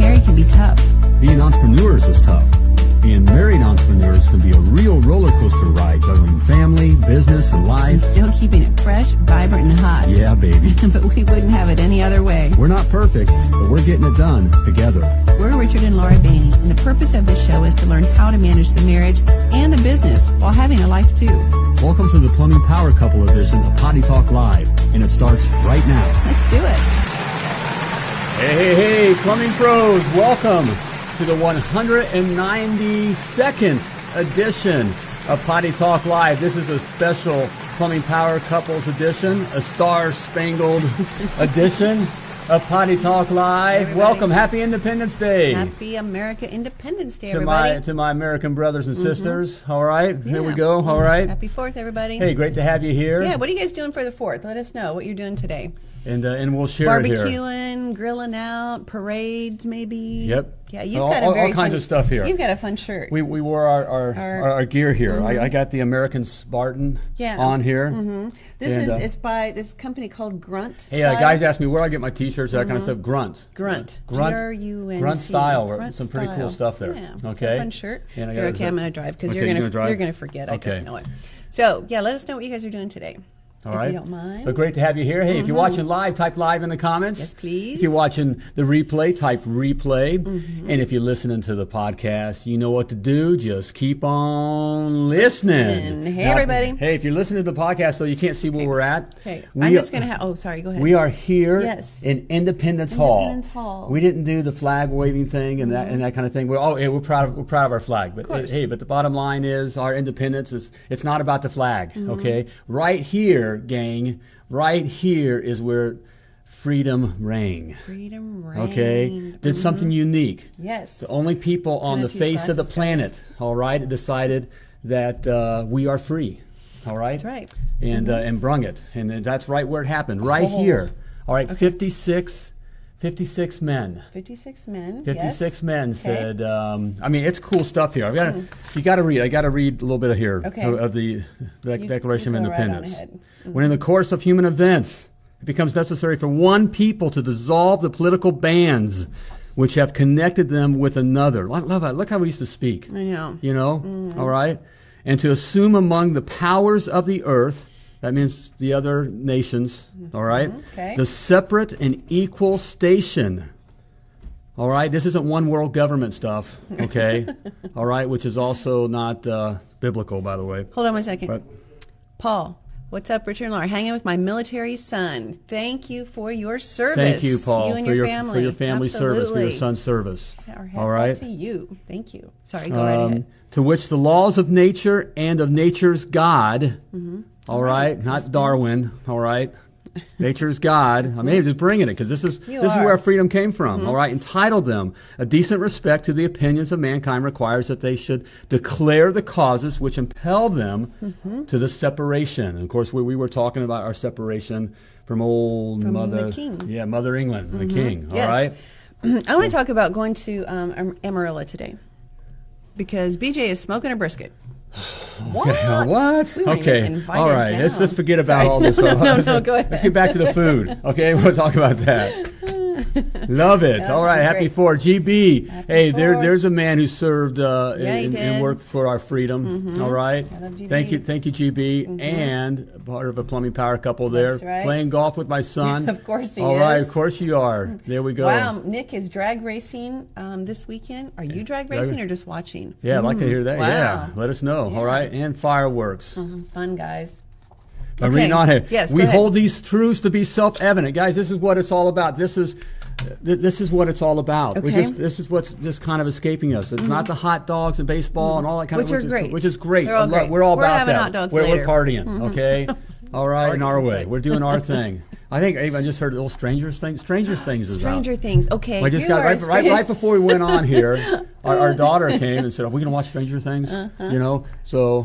married can be tough. Being entrepreneurs is tough. And married entrepreneurs can be a real roller coaster ride, juggling family, business, and life. And still keeping it fresh, vibrant, and hot. Yeah, baby. But we wouldn't have it any other way. We're not perfect, but we're getting it done together. We're Richard and Laura Behney, and the purpose of this show is to learn how to manage the marriage and the business while having a life too. Welcome to the Plumbing Power Couple edition of Potty Talk Live, and it starts right now. Let's do it. Hey, plumbing pros, welcome to the 192nd edition of Potty Talk Live. This is a special Plumbing Power Couples edition, a star-spangled edition of Potty Talk Live. Everybody. Welcome. Happy Independence Day. Happy America Independence Day, everybody. To my American brothers and sisters. All right. Here we go. All right. Happy 4th, everybody. Hey, great to have you here. Yeah, what are you guys doing for the 4th? Let us know what you're doing today. And we'll share it here. Barbecuing, grilling out, parades maybe. Yep. Yeah, you've got a very all kinds of stuff here. You've got a fun shirt. We wore our gear here. I got the American Spartan on here. Mm-hmm. It's by this company called Grunt. Hey, guys ask me where I get my T-shirts, that kind of stuff. Grunt. G-R-U-N-T. Grunt style. Grunt some pretty cool stuff there. Yeah. Okay. Fun shirt. And I'm going to drive because you're going to forget. Okay. I just know it. So yeah, let us know what you guys are doing today. All right. If you don't mind. But great to have you here. Hey, if you're watching live, type live in the comments. Yes, please. If you're watching the replay, type replay. And if you're listening to the podcast, you know what to do. Just keep on listening. Hey, everybody. Hey, if you're listening to the podcast, though, you can't see where we're at. Okay. I'm just going to have... Oh, sorry. Go ahead. We are here in Independence Hall. We didn't do the flag waving thing and that kind of thing. We're proud of our flag. But hey, but the bottom line is our independence it's not about the flag. Okay, right here, gang. Right here is where freedom rang. Freedom rang. Okay, did something unique. Yes. The only people on the face of the planet, all right, decided that we are free. All right. That's right. And brung it, and that's right where it happened. Right here. All right. Okay. 56 men. 56 men. 56 men said. I mean, it's cool stuff here. You got to read. I got to read a little bit of here of the Declaration of Independence. Right on ahead. When in the course of human events it becomes necessary for one people to dissolve the political bands which have connected them with another. I love that. Look how we used to speak. I know. You know. All right. And to assume among the powers of the earth. That means the other nations, all right? Okay. The separate and equal station, all right? This isn't one world government stuff, okay? All right, which is also not biblical, by the way. Hold on one second. But, Paul, what's up, Richard and Laura? Hanging with my military son. Thank you for your service. Thank you, Paul, you and your family. For your family service, for your son's service. Our hats all right? off to you. Thank you. Sorry, go right ahead. To which the laws of nature and of nature's God... All right, not Darwin. All right, nature's God. I mean, just bringing it because this is where our freedom came from. All right, entitled them a decent respect to the opinions of mankind requires that they should declare the causes which impel them to the separation. And of course, we were talking about our separation from Mother, the King. Yeah, Mother England, the King. All yes. right. I want to talk about going to Amarillo today because BJ is smoking a brisket. What? What? We okay. All right. Let's forget about all this. No, go ahead. Let's get back to the food. Okay, we'll talk about that. Love it. All right. Happy 4th. GB. Hey, there's a man who served and worked for our freedom. All right. I love GB. Thank you, GB. And part of a plumbing power couple there. That's right. Playing golf with my son. Of course he is. All right. Of course you are. There we go. Wow. Nick is drag racing this weekend. Are you drag racing or just watching? Yeah, I'd like to hear that. Wow. Yeah. Let us know. Yeah. All right. And fireworks. Fun, guys. I'm reading on here. Yes, we hold these truths to be self-evident, guys. This is what it's all about. This is what it's all about. Okay. This is what's just kind of escaping us. It's not the hot dogs and baseball and all that kind which of which is great. They're all great. We're all about having that. Hot dogs we're later. partying, okay? All right, in our way. Good. We're doing our thing. I think I just heard a little Stranger Things. Stranger Things is Stranger out. Things. Okay. I just got right before we went on here. Our daughter came and said, "Are we going to watch Stranger Things?" You know, so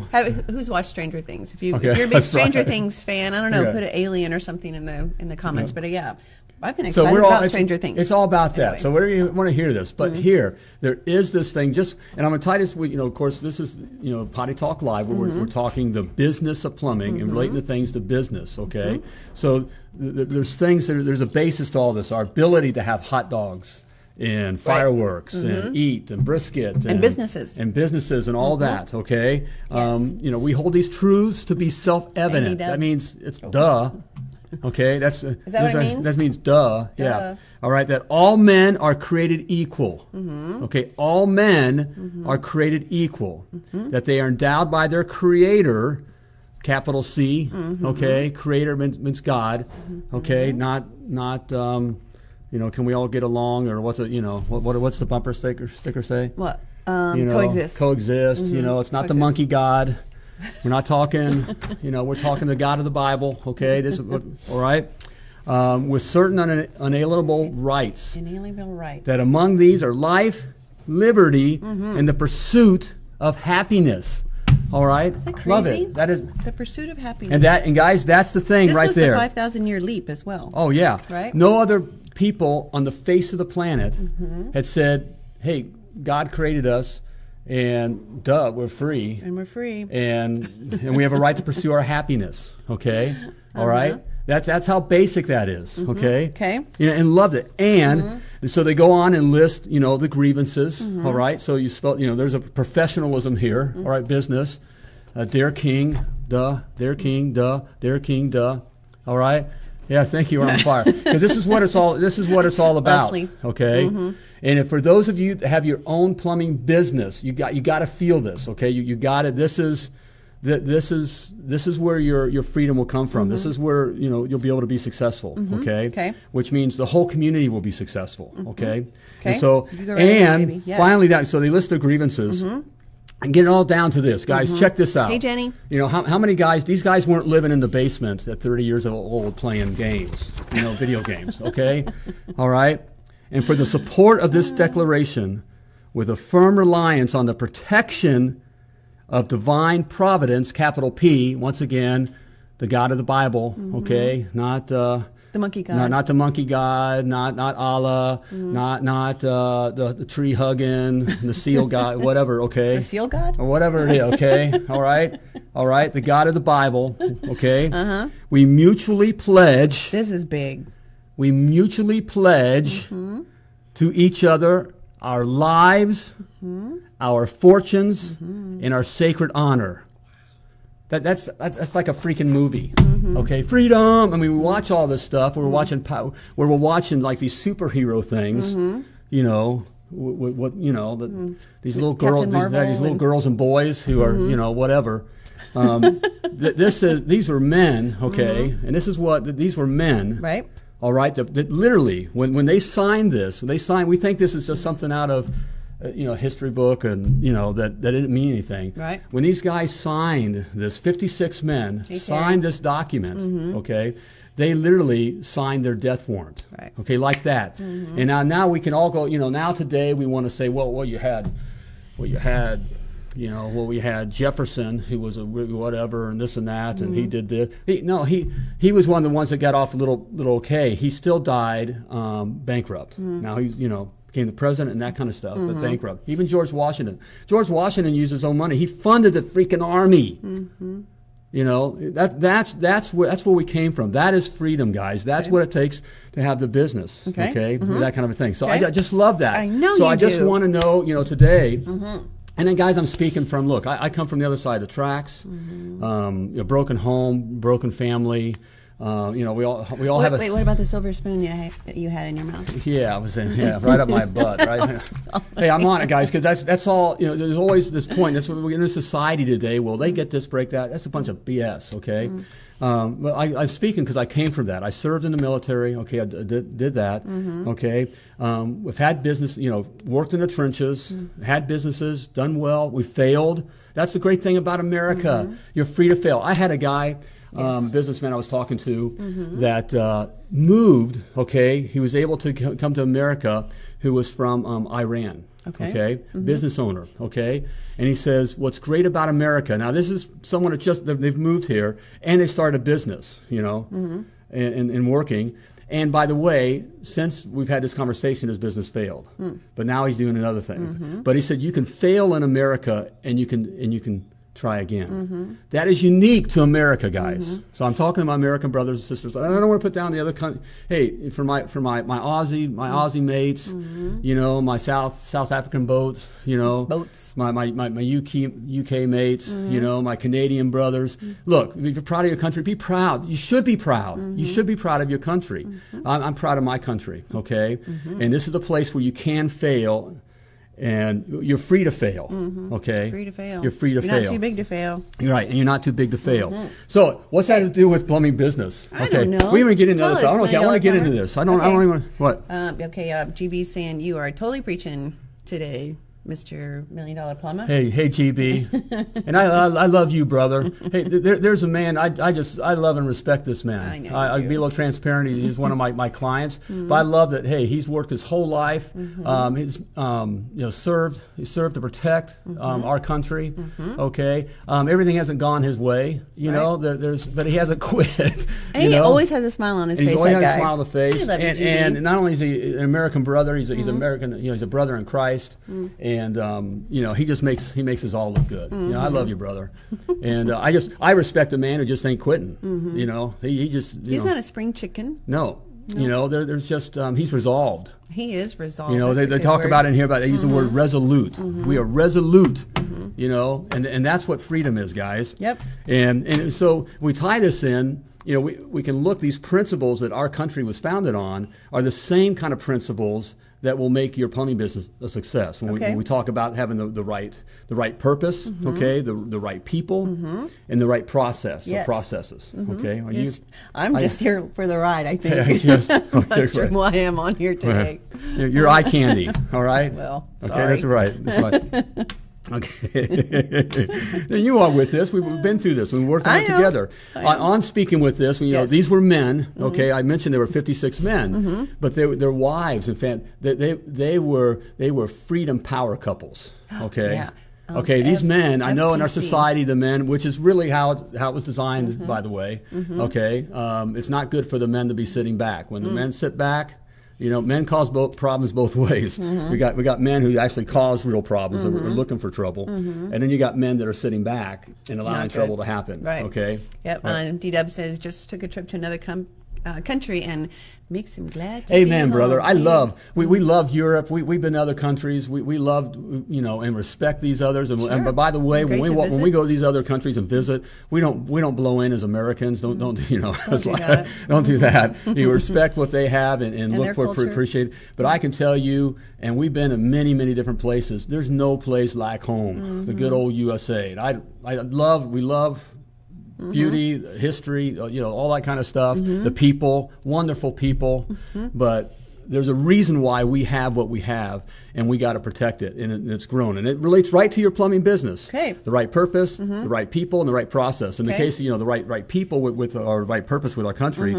who's watched Stranger Things? If you're a Okay, big Stranger right. Things fan, I don't know, Yeah. put an alien or something in the comments. But yeah, I've been excited about Stranger Things. It's all about that. Anyway. So whatever you want to hear this, but here there is this thing. And I'm going to tie this with, of course, this is Potty Talk Live, where we're talking the business of plumbing and relating the things to business. Okay, so there's things there's a basis to all this. Our ability to have hot dogs and fireworks and eat and brisket and businesses and all that. Okay, Yes. we hold these truths to be self-evident. That means it's duh. Okay, is that what it means? That means duh. Yeah. All right, that all men are created equal. Okay, all men are created equal. That they are endowed by their Creator, capital C. Okay, Creator means God. Okay, not. Can we all get along, or what's the bumper sticker say? What? Coexist. Coexist. It's not the monkey God. We're not talking. We're talking the God of the Bible. Okay, this is all right. With certain unalienable rights. Inalienable rights. That among these are life, liberty, and the pursuit of happiness. All right, Isn't that crazy? Love it. That is the pursuit of happiness. And guys, that's the thing right there. This was the 5,000-year leap as well. Oh yeah, right. No other people on the face of the planet had said, "Hey, God created us, and we're free, and we're free, and we have a right to pursue our happiness." Okay, all right. That's how basic that is. Okay. Okay. And loved it. And so they go on and list, the grievances. All right. So you spell, there's a professionalism here. All right. Business. Dear King, dear King, dear King, all right. Yeah. Thank you. We're on fire because this is what it's all. This is what it's all about. Leslie. Okay. And if for those of you that have your own plumbing business, you got to feel this. Okay. You got it. This is where your freedom will come from. This is where you'll be able to be successful. Okay. Which means the whole community will be successful. Okay. And so finally, so they list their grievances and get it all down to this, guys. Check this out. Hey, Jenny. How many guys? These guys weren't living in the basement at 30 years old playing games. Video games. Okay. All right. And for the support of this declaration, with a firm reliance on the protection of divine providence, capital P, once again, the God of the Bible, okay, not the monkey God, not the monkey God, not Allah, not the tree hugging, the seal God, whatever, okay, the seal God, or whatever it is, okay, all right, the God of the Bible, okay. We mutually pledge. This is big. We mutually pledge to each other our lives, our fortunes, and our sacred honor. That's like a freaking movie. Okay, freedom. I mean, we watch all this stuff. We're watching like these superhero things. These little girls and boys who are whatever. These are men. Okay, and this is what these were men. Right. All right, that literally, when they signed this, we think this is just something out of, history book, and that didn't mean anything. Right. When these guys signed this, 56 men signed this document. Okay, they literally signed their death warrant. Right. Okay, like that. And now we can all go. Now today we want to say, well, you had. We had Jefferson, who was a whatever, and this and that, and he did this. He was one of the ones that got off a little okay. He still died bankrupt. Now he's became the president and that kind of stuff, but bankrupt. Even George Washington. George Washington used his own money. He funded the freaking army. That's where we came from. That is freedom, guys. That's what it takes to have the business. Okay, that kind of a thing. So I just love that. I know. So I just want to know, today. And then, guys, I'm speaking from, look, I come from the other side of the tracks, broken home, broken family. We all have a... Wait, what about the silver spoon you had in your mouth? Yeah, I was right up my butt, right? Hey, I'm on it, guys, because that's all, there's always this point. That's what we're in a society today. Well, they get this, break that. That's a bunch of BS, okay? But I'm speaking because I came from that. I served in the military. Okay, I did that. Okay, we've had business. Worked in the trenches, had businesses, done well. We failed. That's the great thing about America. You're free to fail. I had a guy, businessman I was talking to, that moved. Okay, he was able to come to America. Who was from Iran. Okay. Business owner. Okay, and he says, what's great about America, now this is someone that they've moved here and they started a business, and working. And by the way, since we've had this conversation, his business failed, but now he's doing another thing. But he said you can fail in America and you can try again. That is unique to America, guys. So I'm talking to my American brothers and sisters. I don't want to put down the other country. Hey, for my Aussie mates, you know, my South African boats, you know, my UK mates, you know, my Canadian brothers. Look, if you're proud of your country, be proud. You should be proud. You should be proud of your country. I'm proud of my country. Okay, and this is the place where you can fail. And you're free to fail, okay? Free to fail. You're free to fail. You're not too big to fail. You're right, and you're not too big to fail. So, what's that to do with plumbing business? I don't know. We even get into this. I want to get into this. I don't even. What? GB's saying you are totally preaching today, Mr. $1 Million Plumber. Hey, GB, and I love you, brother. Hey, there's a man I love and respect this man. I know. I'll be a little transparent. He's one of my clients, but I love that. Hey, he's worked his whole life. He's served. He served to protect our country. Okay, everything hasn't gone his way. You know, but he hasn't quit. And he always has a smile on his face. He always has a smile on the face. I love you, GB. And not only is he an American brother, he's American. You know, he's a brother in Christ. And you know, he makes us all look good. You know, I love you, brother. And I respect a man who just ain't quitting. You know, he's not a spring chicken. No. You know, there's just he's resolved. He is resolved. You know, they talk about it in here they use the word resolute. We are resolute. You know, and that's what freedom is, guys. Yep. And so we tie this in. You know, we can look, these principles that our country was founded on are the same kind of principles that will make your plumbing business a success. When we talk about having the right purpose, okay, the right people, and the right process or processes. Okay, I'm just here for the ride. I think. I'm not sure why I am on here today. You're eye candy. All right. Well, okay, sorry. that's right. That's right. Okay. Now you are with this. We've been through this. We worked on it together. On speaking with this, you know, these were men. Okay, I mentioned there were 56 men, but their wives, in fact, they were freedom power couples. Okay. Yeah. Okay, these men, I know in our society, the men, which is really how it was designed, by the way. Okay, it's not good for the men to be sitting back. When the men sit back, you know, men cause problems both ways. We got men who actually cause real problems, and are looking for trouble, and then you got men that are sitting back and allowing trouble to happen. Right. Okay. Yep. Right. D-Dub says just took a trip to another country and makes him glad to be Amen, home. brother. We love Europe. We've been to other countries. We love, you know, and respect these others. And but by the way, when we go to these other countries and visit, we don't blow in as Americans. Don't you know? Don't do that. You respect what they have and look for it, appreciate it. But I can tell you, and we've been in many different places. There's no place like home, the good old USA. And we love. Beauty, history, you know, all that kind of stuff. The people, wonderful people, but there's a reason why we have what we have, and we got to protect it, and it's grown, and it relates right to your plumbing business. Okay. The right purpose, the right people, and the right process. In the case of, you know, the right people with our right purpose with our country,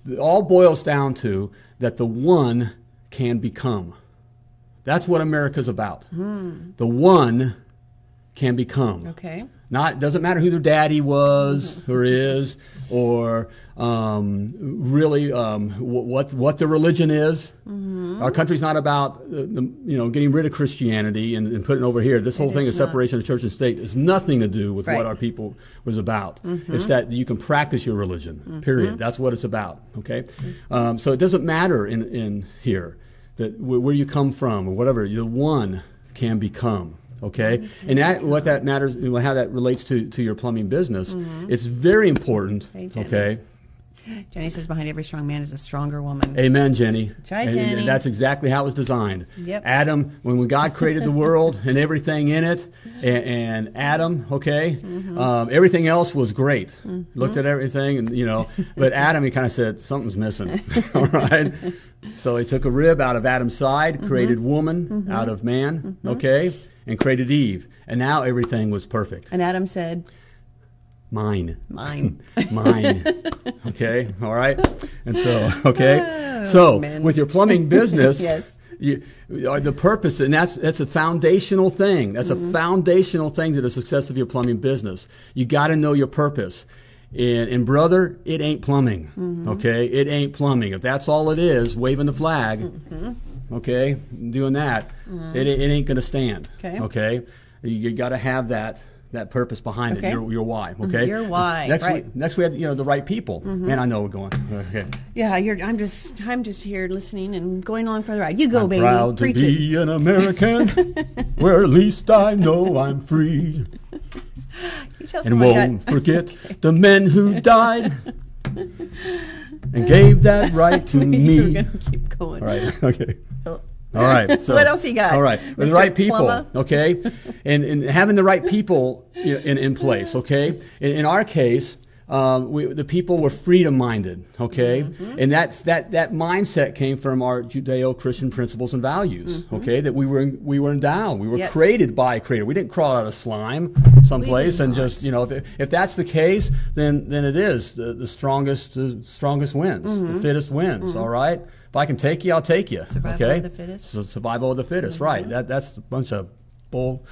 it all boils down to that the one can become. That's what America's about. The one can become. Okay. Doesn't matter who their daddy was or is, or really what the religion is. Our country's not about getting rid of Christianity and putting it over here. This whole thing of separation of church and state has nothing to do with what our people was about. It's that you can practice your religion. Period. That's what it's about. Okay, so it doesn't matter in here that where you come from or whatever. The one can become. Okay, and what that matters, how that relates to your plumbing business, it's very important. Hey, Jenny. Okay. Jenny says, behind every strong man is a stronger woman. Amen, Jenny. That's right, Jenny. And that's exactly how it was designed. Yep. Adam, when God created the world and everything in it, and Adam, okay, everything else was great. Looked at everything, and but Adam, he kind of said something's missing. All right. So he took a rib out of Adam's side, created woman out of man, okay, and created Eve, and now everything was perfect. And Adam said, Mine. Mine. Okay, all right. And so, with your plumbing business, yes. The purpose, and that's a foundational thing. That's a foundational thing to the success of your plumbing business. You got to know your purpose. And brother, it ain't plumbing. Okay, it ain't plumbing. If that's all it is, waving the flag, okay, doing that, it ain't going to stand. Okay, you got to have that that purpose behind it, your why. Okay, your why. Next we had the right people. Man, I know we're going. Okay. Yeah, I'm just here listening and going along for the ride. You go, baby. Proud to be an American, where at least I know I'm free. And won't forget the men who died and gave that right to me. You're going to keep going. All right. Okay. All right. So what else you got? All right. Mr. The right people. Plumber? Okay. And having the right people in place. Okay. In our case, the people were freedom-minded, okay? And that mindset came from our Judeo-Christian principles and values, okay? That we were endowed. We were created by a creator. We didn't crawl out of slime someplace and just, if that's the case, then it is. The strongest wins. The fittest wins, all right? If I can take you, I'll take you, Survival of the fittest? So survival of the fittest, right. That's a bunch of bull.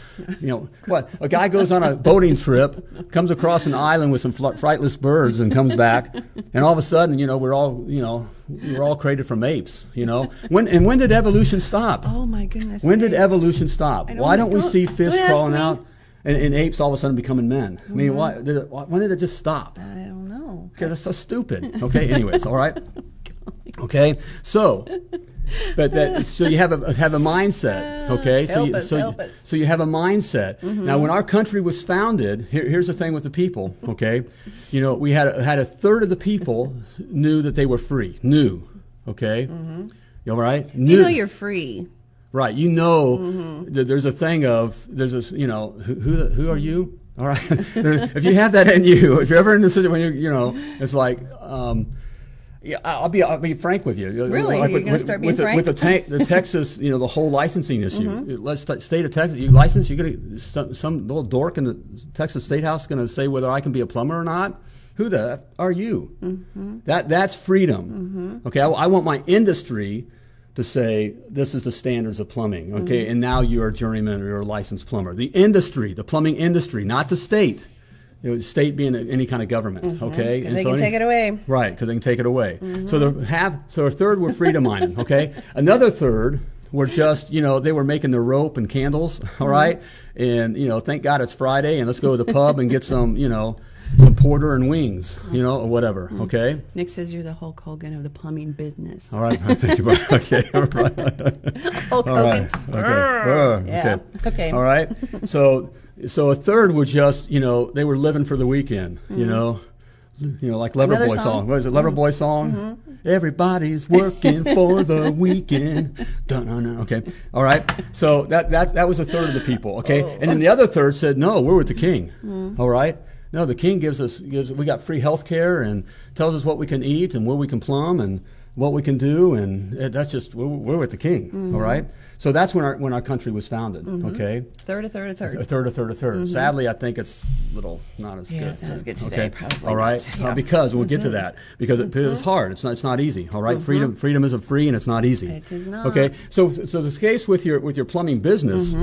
What? A guy goes on a boating trip, comes across an island with some flightless birds, and comes back, and all of a sudden, we're all created from apes. When did evolution stop? Oh my goodness! When did evolution stop? Why don't we see fish crawling out and apes all of a sudden becoming men? I mean, when did it just stop? I don't know. Because it's so stupid. Okay. Anyways, all right. Okay. So. So you have a mindset, okay? So you have a mindset. Now, when our country was founded, here's the thing with the people, okay? We had a third of the people knew that they were free. Okay? You all right? You're free. Right. That there's a thing of who are you? All right. If you have that in you, if you're ever in the situation when it's like. Yeah, I'll be frank with you. Really, you're going to start being frank with the Texas, the whole licensing issue. Let's state of Texas, you license. You're going to some little dork in the Texas State House going to say whether I can be a plumber or not. Who the F are you? That's freedom. Okay, I want my industry to say this is the standards of plumbing. Okay, and now you're a journeyman or you're a licensed plumber. The industry, the plumbing industry, not the state. State being any kind of government, okay? And they can take it away. Right, because they can take it away. So a third were freedom-minded, okay? Another third were just, they were making the rope and candles, all right? And, thank God it's Friday, and let's go to the pub and get some, some porter and wings, or whatever, okay? Nick says you're the Hulk Hogan of the plumbing business. All right, thank you. Okay, all right. Hulk Hogan. Okay. Okay. All right, So a third were just, they were living for the weekend, like Loverboy song. What is it, Loverboy song? Everybody's working for the weekend. Dun-dun-dun. Okay, all right. So that was a third of the people, okay? And then the other third said, no, we're with the king, all right? No, the king we got free health care and tells us what we can eat and where we can plumb and what we can do, and that's just, we're with the king, all right? So that's when our country was founded, okay? A third. A third. Sadly, I think it's not as good. It's not as good today, okay? probably. All right? Yeah. Because we'll get to that. Because it's hard. It's not easy, all right? Freedom isn't free, and it's not easy. It is not. Okay? So the case with your plumbing business,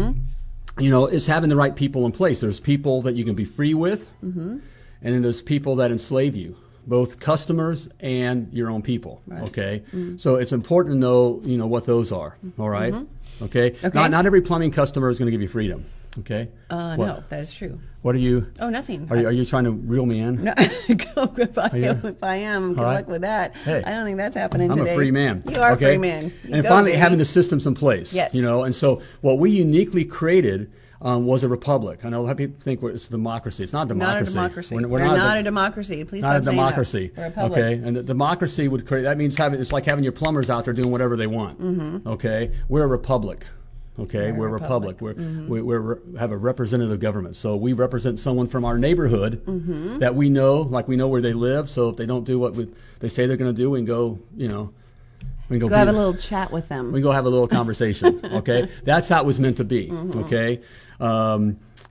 is having the right people in place. There's people that you can be free with, and then there's people that enslave you. Both customers and your own people, okay? So it's important to know, what those are, all right? Okay? Not every plumbing customer is going to give you freedom, okay? No, that is true. What are you? Oh, nothing. Are you trying to reel me in? No, if I am, good luck with that. Hey, I don't think that's happening today. I'm a free man. You are a free man. And finally, having the systems in place. Yes. And so what we uniquely created was a republic. I know a lot of people think it's a democracy. It's not a democracy. Not a democracy. We're not a democracy. Please not stop a democracy. We're a republic. Okay, and the democracy would create. That means it's like having your plumbers out there doing whatever they want. Okay, we're a republic. Okay, we're a republic. We have a representative government. So we represent someone from our neighborhood that we know, like we know where they live. So if they don't do what they say they're going to do, we can go, we can go have a little chat with them. We can go have a little conversation. Okay, that's how it was meant to be. Okay.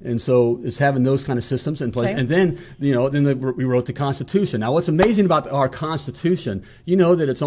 And so it's having those kind of systems in place. Okay. And then, we wrote the Constitution. Now, what's amazing about our Constitution, that it's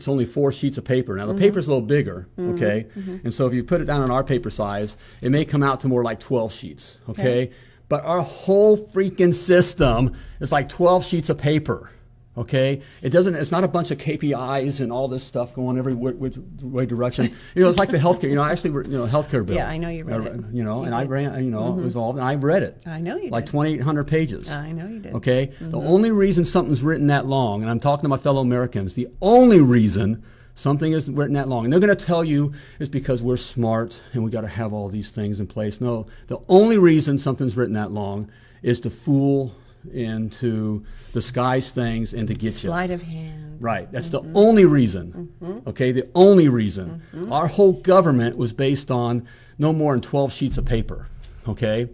only 4 sheets of paper. Now, the paper's a little bigger, okay? And so if you put it down on our paper size, it may come out to more like 12 sheets, okay? But our whole freaking system is like 12 sheets of paper. Okay, it's not a bunch of KPIs and all this stuff going every way direction. It's like the healthcare. I actually, healthcare bill. Yeah, I know you read it. I ran, involved, and I read it. I know you did. Like 2,800 pages. I know you did. Okay, the only reason something's written that long, and I'm talking to my fellow Americans, the only reason something isn't written that long, and they're going to tell you is because we're smart and we got to have all these things in place. No, the only reason something's written that long is to fool and to disguise things and to get you. Sleight of hand. Right. That's the only reason. Okay, the only reason. Our whole government was based on no more than 12 sheets of paper. Okay?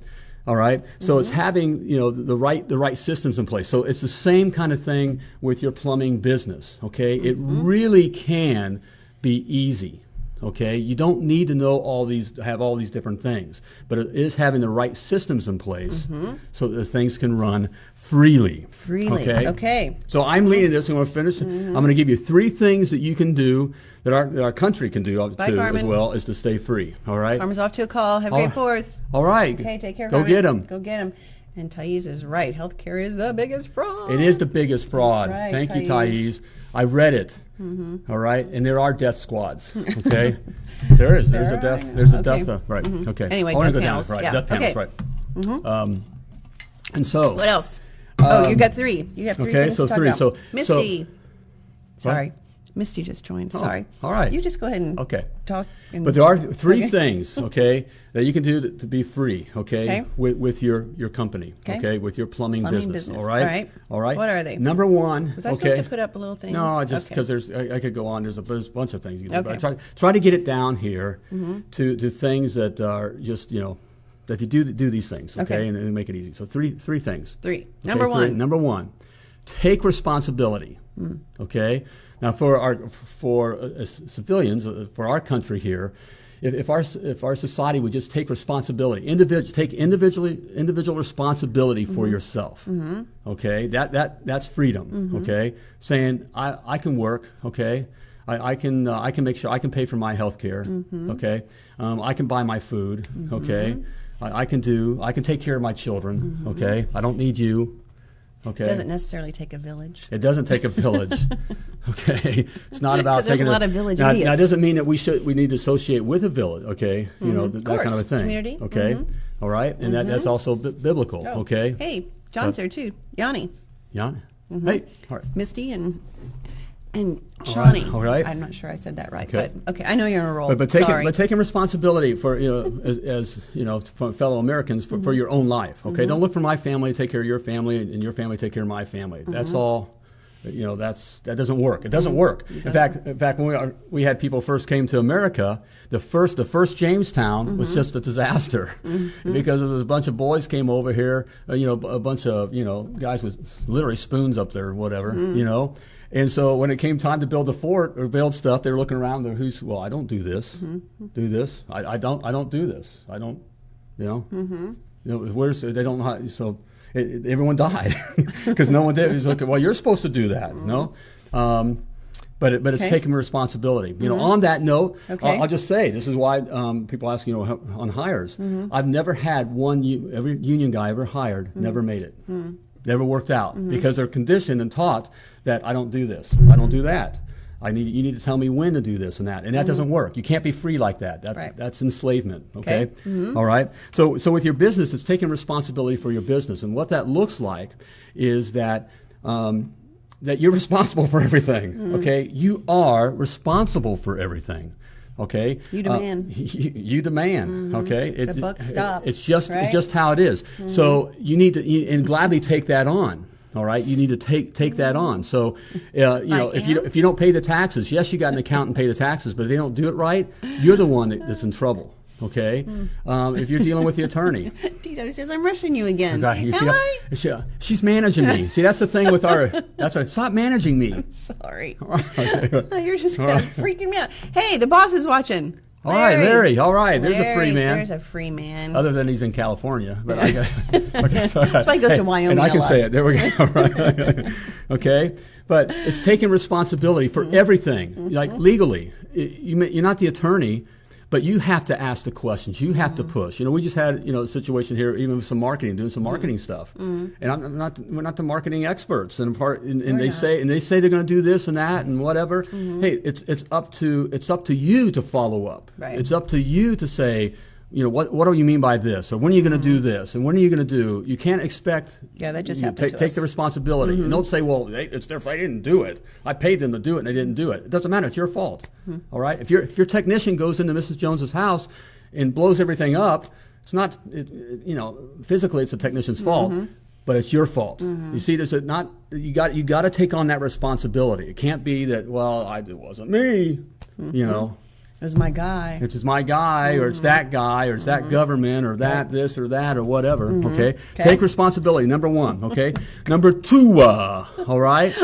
All right? So it's having, the right systems in place. So it's the same kind of thing with your plumbing business. Okay? It really can be easy. Okay, you don't need to know have all these different things, but it is having the right systems in place so that things can run freely. Okay. So I'm leading this, and we'll finish. I'm going to give you 3 things that you can do that our country can do too, as well, is to stay free. All right. Farmer's off to a call. Have a great 4th. All right. Okay, take care. Go get him. Go get him. And Thais is right. Healthcare is the biggest fraud. It is the biggest fraud. That's right, Thank you, Thais. I read it. All right, and there are death squads. Okay, there is. There's a death. There's a death. Right. Okay. Anyway, I want to go panels. down. Right. Yeah. Death panels. Right. And so. What else? You got 3. You have 3 okay, things so to talk 3. about. So Misty. Sorry. Misty just joined. Sorry. All right. You just go ahead and talk. But there are 3 things, okay, that you can do to be free, okay, with your company, okay, with your plumbing business. All right. What are they? Number 1. Was I supposed to put up little things? No, just because I could go on. There's a bunch of things you can do. But I try to get it down here to things that are just that if you do these things, okay, and make it easy. So 3 things. 3. Number 1. Number 1, take responsibility. Okay. Now, for civilians, for our country here, if our society would just take responsibility, take individual responsibility for yourself, okay, that's freedom, okay, saying I can work, okay, I can make sure I can pay for my health care, okay, I can buy my food, okay, I can take care of my children, okay, I don't need you. Okay. It doesn't necessarily take a village. It doesn't take a village. Okay, it's not about taking a lot of village now, idiots. now, it doesn't mean that we need to associate with a village. Okay, that kind of a thing. Community. Okay, all right, and that's also biblical. Oh. Okay. Hey, John's there too. Yanni. Yanni. Hey, all right. Misty and Shawnee. All right. I'm not sure I said that right, but okay, I know you're on a roll. But taking responsibility for as for fellow Americans for your own life. Okay, don't look for my family to take care of your family, and your family take care of my family. That's all. That doesn't work. It doesn't work. In fact, when we had people first came to America, the first Jamestown was just a disaster because there was a bunch of boys came over here. A bunch of guys with literally spoons up there, or whatever. And so when it came time to build a fort or build stuff, they were looking around. I don't do this. Do this. I don't do this. I don't. Where's they don't know how, so. Everyone died because no one did. He's like, well, you're supposed to do that, but it's taking responsibility. On that note, I'll just say this is why people ask, on hires. I've never had every union guy I ever hired never made it, never worked out because they're conditioned and taught that I don't do this, I don't do that. You need to tell me when to do this and that, and that doesn't work. You can't be free like that. That's enslavement. Okay. All right. So with your business, it's taking responsibility for your business, and what that looks like is that that you're responsible for everything. Okay. You are responsible for everything. Okay. You demand. You demand. Okay. The buck stops. It's just how it is. So you need to and gladly take that on. All right, you need to take that on. So, if you don't pay the taxes, yes, you got an accountant pay the taxes, but if they don't do it right, you're the one that's in trouble. Okay, if you're dealing with the attorney. Tito says I'm rushing you again. Am I? She's managing me. See, that's the thing with stop managing me. I'm sorry. You're just kind of freaking me out. Hey, the boss is watching. All right, Larry. All right, there's a free man. There's a free man. Other than he's in California, but that's why he goes to Wyoming. And I can say it. There we go. Right. Okay, but it's taking responsibility for everything, like legally. You're not the attorney. But you have to ask the questions. You have to push. We just had a situation here, even with some marketing, doing some marketing stuff. And we're not the marketing experts. And they say they're going to do this and that and whatever. Hey, it's up to you to follow up. Right. It's up to you to say, what do you mean by this? Or when are you going to do this? And when are you going to do? You can't expect. Yeah, that just happened to us. Take the responsibility. And don't say, well, it's their fault. They didn't do it. I paid them to do it, and they didn't do it. It doesn't matter. It's your fault. All right. If your technician goes into Mrs. Jones's house and blows everything up, it's not. Physically, it's the technician's fault. But it's your fault. You see, you got to take on that responsibility. It can't be that, it wasn't me. It was my guy. It's my guy, or it's that guy, or it's that government, or that this or that, or whatever. Okay? Take responsibility. Number one. Okay. Number two. All right,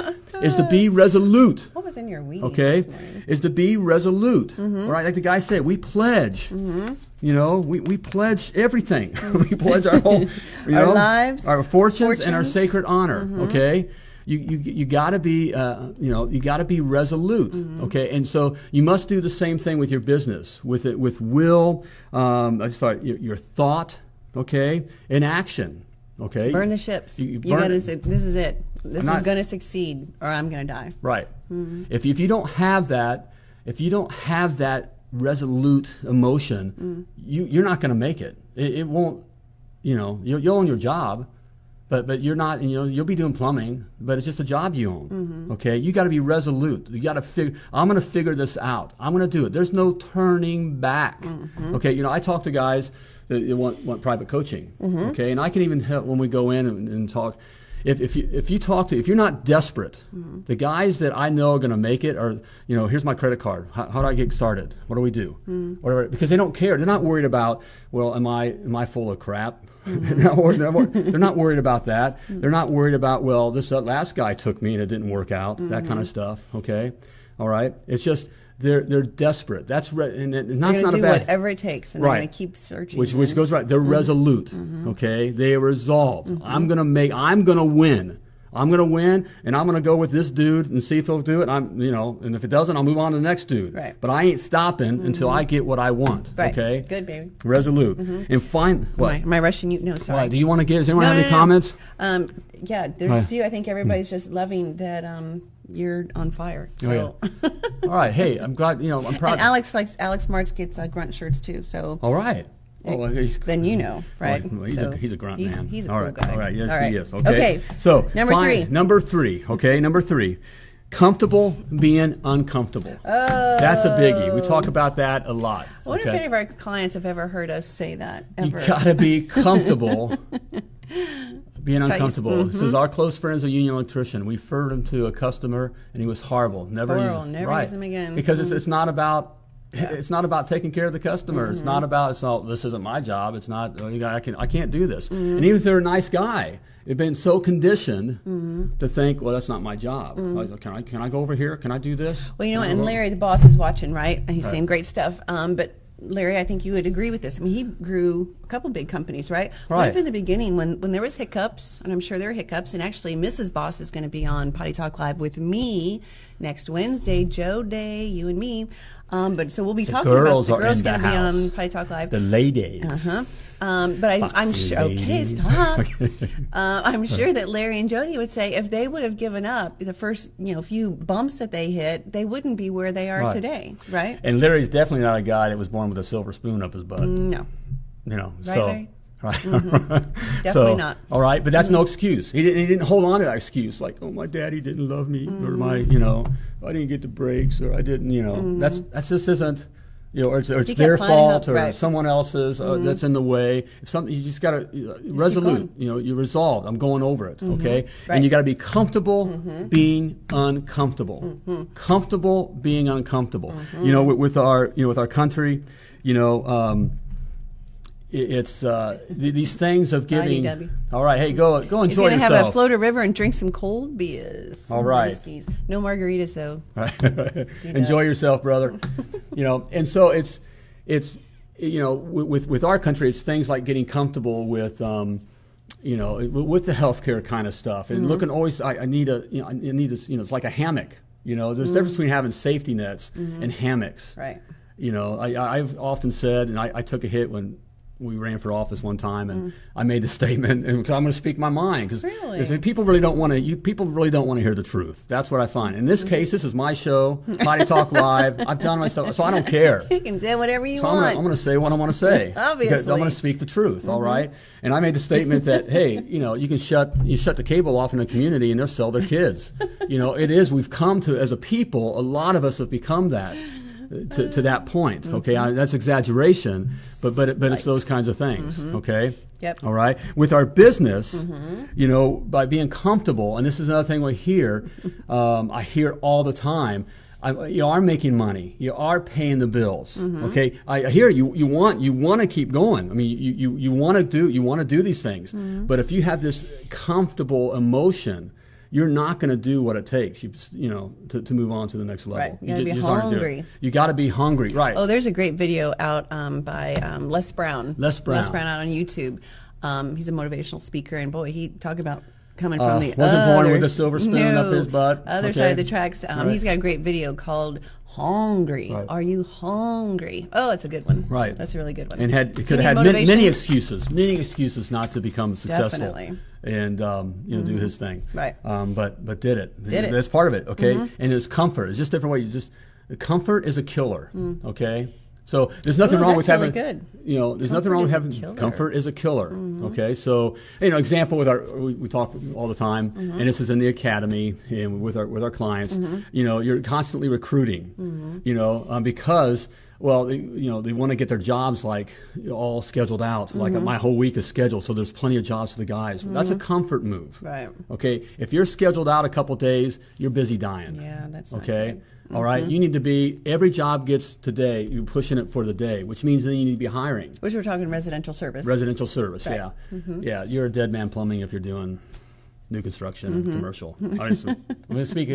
is to be resolute. What was in your weeds? Okay, this morning? Is to be resolute. All right, like the guy said, we pledge. We pledge everything. We pledge our whole, our lives, our fortunes, and our sacred honor. Okay. You got to be you got to be resolute, okay? And so you must do the same thing with your business, with will. I just thought your thought, okay, and action, okay. Burn the ships. You got to say, this is it. This is going to succeed, or I'm going to die. Right. If you don't have that, resolute emotion, you're not going to make it. It won't. You'll own your job. But you're not, you'll be doing plumbing, but it's just a job you own. Okay, you got to be resolute. You got to figure. I'm going to figure this out. I'm going to do it. There's no turning back. Okay, I talk to guys that want private coaching. Okay, and I can even help when we go in and talk. If you're not desperate, the guys that I know are going to make it are, here's my credit card. How do I get started? What do we do? Whatever, because they don't care. They're not worried about, well, am I full of crap? They're not worried about that. They're not worried about, well, this last guy took me and it didn't work out. That kind of stuff. Okay, all right. It's just they're desperate. That's and that's not a bad. They're going to do whatever it takes, and they're going to keep searching. Which goes right. They're resolute. Okay, they are resolved. I'm going to win. I'm going to win, and I'm going to go with this dude and see if he'll do it. And if it doesn't, I'll move on to the next dude. Right. But I ain't stopping until I get what I want. Right. Okay. Good, baby. Resolute. And find what? Am I rushing you? No, sorry. Do you want to get? Does anyone have any comments? Yeah, there's a few. I think everybody's just loving that you're on fire. So. Oh, yeah. All right. Hey, I'm glad. I'm proud. And Alex Martz gets grunt shirts too. So. All right. Well, then right? Well, he's a grunt man. He's a cool guy. All right, yes, he is. Okay. So number three. Number three. Okay, number three. Comfortable being uncomfortable. Oh. That's a biggie. We talk about that a lot. I wonder if any of our clients have ever heard us say that. Ever. You got to be comfortable being uncomfortable. This is our close friend's a union electrician. We referred him to a customer, and he was horrible. Never use him again. Because it's not about. Yeah. It's not about taking care of the customer. It's not about, this isn't my job. It's not, I can't do this. And even if they're a nice guy, they've been so conditioned to think, well, that's not my job. Can I go over here? Can I do this? Well, and Larry, the boss, is watching, right? And he's saying great stuff. But Larry, I think you would agree with this. I mean, he grew a couple big companies, right? What if in the beginning, when there was hiccups, and I'm sure there are hiccups, and actually Mrs. Boss is going to be on Potty Talk Live with me next Wednesday, Joe Day, you and me. But so we'll be talking about the girls going to be on Potty Talk Live. The ladies. But I'm sure. Okay, stop. I'm sure that Larry and Jody would say if they would have given up the first few bumps that they hit, they wouldn't be where they are today, right? And Larry's definitely not a guy that was born with a silver spoon up his butt. No. Right, so. Larry? Right. Definitely not. All right, but that's no excuse. He didn't hold on to that excuse, like, oh, my daddy didn't love me, or my, I didn't get the breaks, or I didn't, that's just isn't, or it's their fault, or someone else's that's in the way. It's something you just got to resolute. You resolve. I'm going over it. Okay, and you got to be comfortable being uncomfortable. Comfortable being uncomfortable. With our country, it's these things of giving. All right, hey, go enjoy yourself. He's going to have a float a river and drink some cold beers. All right. Whiskeys. No margaritas, though. Right. Enjoy yourself, brother. And so it's with our country, it's things like getting comfortable with with the healthcare kind of stuff, and looking always. I need this. It's like a hammock. There's a difference between having safety nets and hammocks. Right. I've often said, and I took a hit when we ran for office one time, and I made the statement, and I'm going to speak my mind, because people really don't want to hear the truth. That's what I find. In this case, this is my show, Potty Talk Live. I've done my stuff, so I don't care. You can say whatever you want. I'm going to say what I want to say. Obviously, because I'm going to speak the truth. All right. And I made the statement that hey, you can shut the cable off in a community, and they'll sell their kids. We've come to, as a people, a lot of us have become that. To that point, okay, that's exaggeration, but it's those kinds of things, okay. Yep. All right. With our business, by being comfortable, and this is another thing we hear. I hear all the time. You are making money. You are paying the bills. Okay. I hear you. You want to keep going. I mean, you want to do these things. But if you have this comfortable emotion, you're not going to do what it takes, to move on to the next level. Right. You got to be hungry. You got to be hungry, right? Oh, there's a great video out by Les Brown. Les Brown out on YouTube. He's a motivational speaker, and boy, he talked about coming from the wasn't born with a silver spoon up his butt. Other side of the tracks. He's got a great video called "Hungry." Right. Are you hungry? Oh, it's a good one. Right. That's a really good one. And it could have had many excuses not to become successful. Definitely. And do his thing. Right. But did it. Did it. That's part of it. Okay. And his comfort. It's just different way. Comfort is a killer. Okay. So there's nothing wrong with having. Really good. There's nothing wrong with having. Comfort is a killer. Okay. So example with we talk all the time, and this is in the academy and with our clients. You're constantly recruiting. Because. Well, they want to get their jobs all scheduled out. Like my whole week is scheduled, so there's plenty of jobs for the guys. That's a comfort move. Right. Okay. If you're scheduled out a couple days, you're busy dying. Yeah, that's not okay. Good. All right. You need to be every job gets today. You're pushing it for the day, which means then you need to be hiring. Which we're talking residential service. Residential service. Right. Yeah. Yeah. You're a dead man plumbing if you're doing new construction, commercial. I'm going to speak.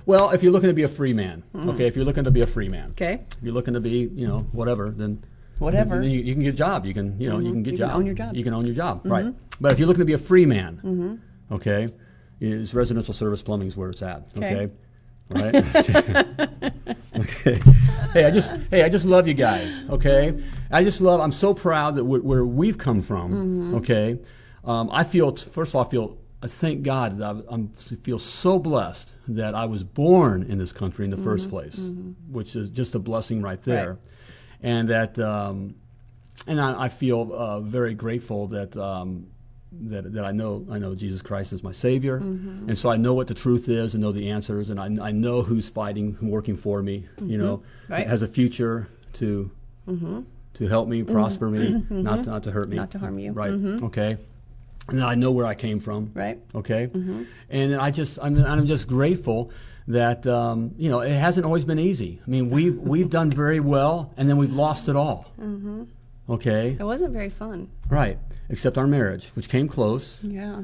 Well, if you're looking to be a free man, okay. If you're looking to be a free man, okay. If you're looking to be, whatever, then whatever. Then you can get a job. You can, you can get a job. You can own your job. You can own your job, right? But if you're looking to be a free man, okay, is residential service plumbing is where it's at. Okay. Right. Okay. Hey, I just love you guys. Okay. I'm so proud that where we've come from. Okay. I thank God that I feel so blessed that I was born in this country in the first place, which is just a blessing right there. Right. And that, and I feel very grateful that that I know Jesus Christ is my Savior, and so I know what the truth is, and know the answers, and I know who's fighting, who's working for me. Has a future to help me, prosper me, not to hurt me, not to harm you. Right? Okay. And I know where I came from. Right. Okay. And I'm just grateful that it hasn't always been easy. I mean, we've done very well, and then we've lost it all. Okay. It wasn't very fun. Right. Except our marriage, which came close. Yeah.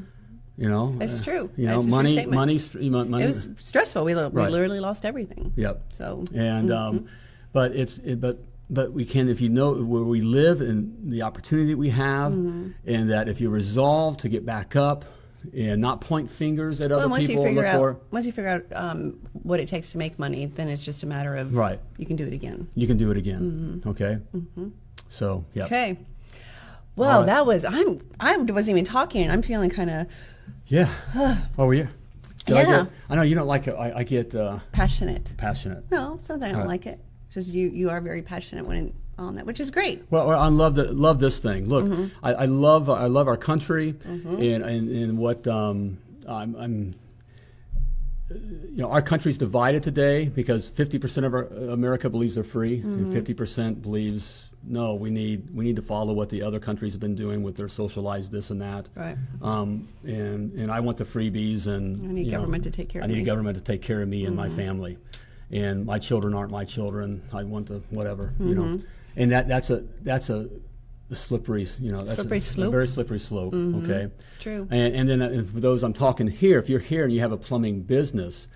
It's true. Money. It was stressful. We literally lost everything. Yep. So. And but we can, if you know where we live and the opportunity that we have, and that if you resolve to get back up and not point fingers at other people. Once you figure out what it takes to make money, then it's just a matter of you can do it again. You can do it again. Okay. So yeah. Okay. Well, right. That was I wasn't even talking. I'm feeling kind of. Yeah. Oh yeah. Yeah. I know you don't like it. I get passionate. Passionate. No, it's not that I don't like it. It's just you are very passionate on that, which is great. Well, I love this thing. Look, I love our country, and what I'm. Our country's divided today because 50% of America believes they're free, and 50% believes no. We need to follow what the other countries have been doing with their socialized this and that. Right. And I want the freebies, and I need government to take care of me. I need government to take care of me and my family. And my children aren't my children. I want to whatever, and that's a slippery, that's slippery slope. A very slippery slope. Okay, it's true. And then for those I'm talking here, if you're here and you have a plumbing business,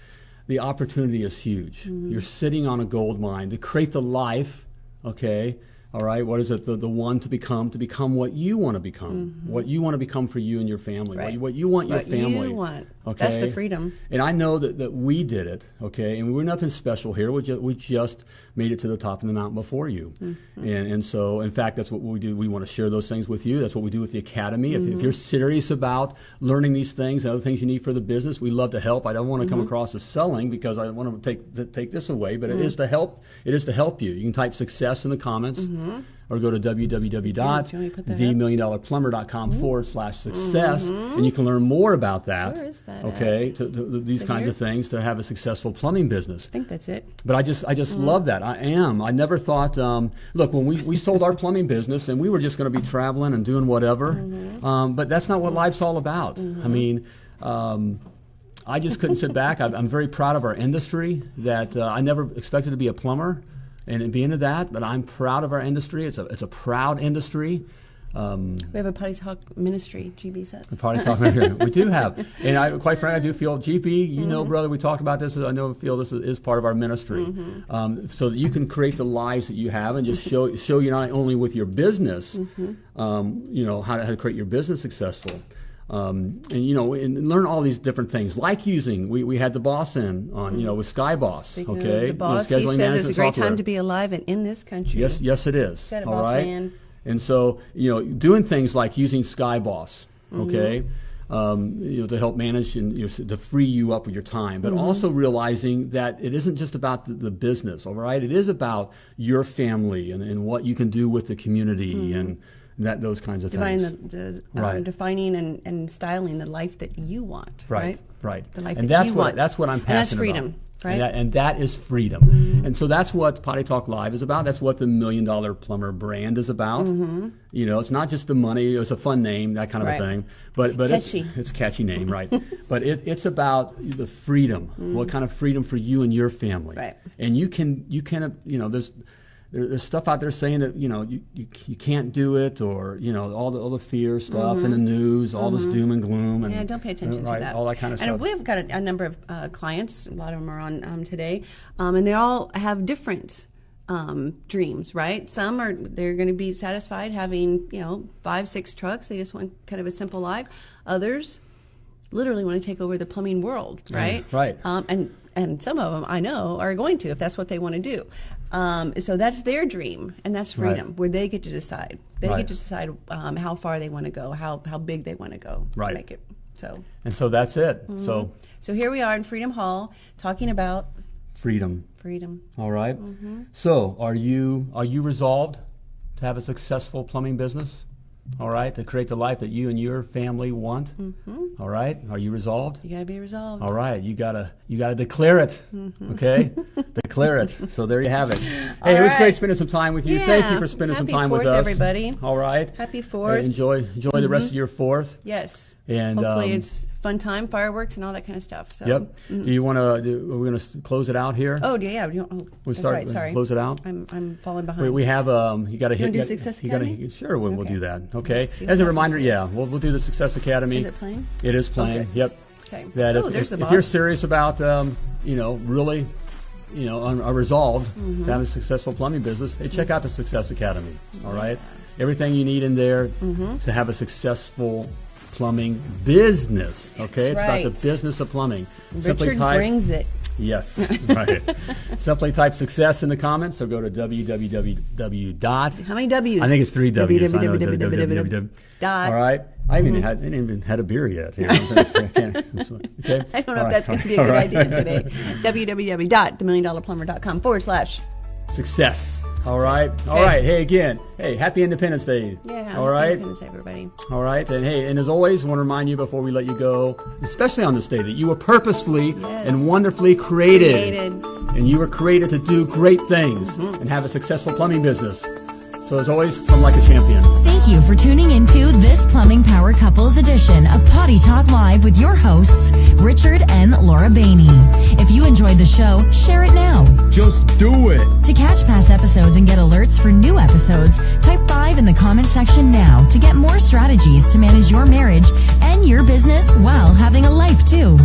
the opportunity is huge. You're sitting on a gold mine to create the life, okay, All right, what is it? The one to become what you want to become, what you want to become for you and your family, Right. what you want your family. What you want. Okay? That's the freedom. And I know that we did it, okay, and we're nothing special here. We just made it to the top of the mountain before you. And so, in fact, that's what we do. We want to share those things with you. That's what we do with the Academy. If you're serious about learning these things and other things you need for the business, we love to help. I don't want to come across as selling because I want to take this away, but it is to help. It is to help you. You can type success in the comments. Or go to www.themilliondollarplumber.com/success, and you can learn more about that. Where is that? Okay, these kinds of things to have a successful plumbing business. I think that's it. But I just love that. I never thought. Look, when we sold our plumbing business, and we were just going to be traveling and doing whatever. But that's not what life's all about. I mean. I just couldn't sit back. I'm very proud of our industry. That I never expected to be a plumber and be into that, but I'm proud of our industry. It's a proud industry. We have a Potty Talk ministry, GB says. A Potty Talk ministry. We do have. And quite frankly, I do feel, GP, you know, brother, we talked about this. I feel this is part of our ministry. So that you can create the lives that you have and just show you not only with your business, you know, how to create your business successful. And you know, and learn all these different things, like using. We had the boss on, you know, with Sky Boss. Speaking okay, of the boss, you know, he says it's a great software. time to be alive and in this country. Yes, it is. Said it, all boss right. man. And so, you know, doing things like using Sky Boss, okay, you know, to help manage and to free you up with your time, but also realizing that it isn't just about the business. All right, it is about your family and what you can do with the community and. Those kinds of things. Defining and styling the life that you want. Right. The life and that you want. That's what I'm passionate about. And that's freedom, right? And that is freedom. And so that's what Potty Talk Live is about. That's what the $1 Million Plumber brand is about. You know, it's not just the money. It's a fun name, that kind of a thing. But catchy. It's a catchy name, right? But it's about the freedom. What kind of freedom for you and your family? Right. And you can you know, there's stuff out there saying that, you know, you can't do it, or, you know, all the fear stuff in the news, all this doom and gloom. And, don't pay attention to that. All that kind of stuff. And we've got a number of clients, a lot of them are on today, and they all have different dreams, right? Some they're going to be satisfied having, you know, 5-6 trucks. They just want kind of a simple life. Others literally want to take over the plumbing world, right? Right. And some of them I know are going to, if that's what they want to do. So that's their dream, and that's freedom, where they get to decide. They get to decide how far they want to go, how big they want to go. Right. Make it. And so that's it. So here we are in Freedom Hall talking about freedom. All right. So are you resolved to have a successful plumbing business? All right, to create the life that you and your family want. All right, are you resolved? You got to be resolved. All right, you gotta declare it. Okay, declare it. So there you have it. Hey, it was great spending some time with you. Yeah. Thank you for spending some time with us, everybody. All right, Happy 4th. Enjoy the rest of your 4th. Yes. And hopefully it's fun time, fireworks, and all that kind of stuff. So. Yep. Do you want to? Are we going to close it out here? Oh yeah. We start. Right, sorry. Close it out. I'm falling behind. We have you got to hit. Do Success Academy? Sure, we'll do that. Okay. As a reminder, we'll do the Success Academy. Is it playing? It is playing. Okay. Yep. Okay. That there's the boss. If you're serious about really, are resolved to have a successful plumbing business, hey, check out the Success Academy. All right. Everything you need in there to have a successful plumbing business. Okay, it's about the business of plumbing. Richard brings it. Yes, right. Simply type success in the comments, or go to www. How many W's? I think it's 3 W's. www. All right. I haven't even had a beer yet. Here. Okay. I don't know if that's going to be a good idea today. www.themilliondollarplumber.com/success. All right. All right. Hey, again. Hey, happy Independence Day. Yeah. All right. Independence Day, everybody. All right. And hey, and as always, I want to remind you before we let you go, especially on this day, that you were purposefully and wonderfully created. And you were created to do great things and have a successful plumbing business. So as always, come like a champion. Thank you for tuning into this Plumbing Power Couples edition of Potty Talk Live with your hosts, Richard and Laura Behney. If you enjoyed the show, share it now. Just do it. To catch past episodes and get alerts for new episodes, type 5 in the comment section now to get more strategies to manage your marriage and your business while having a life too.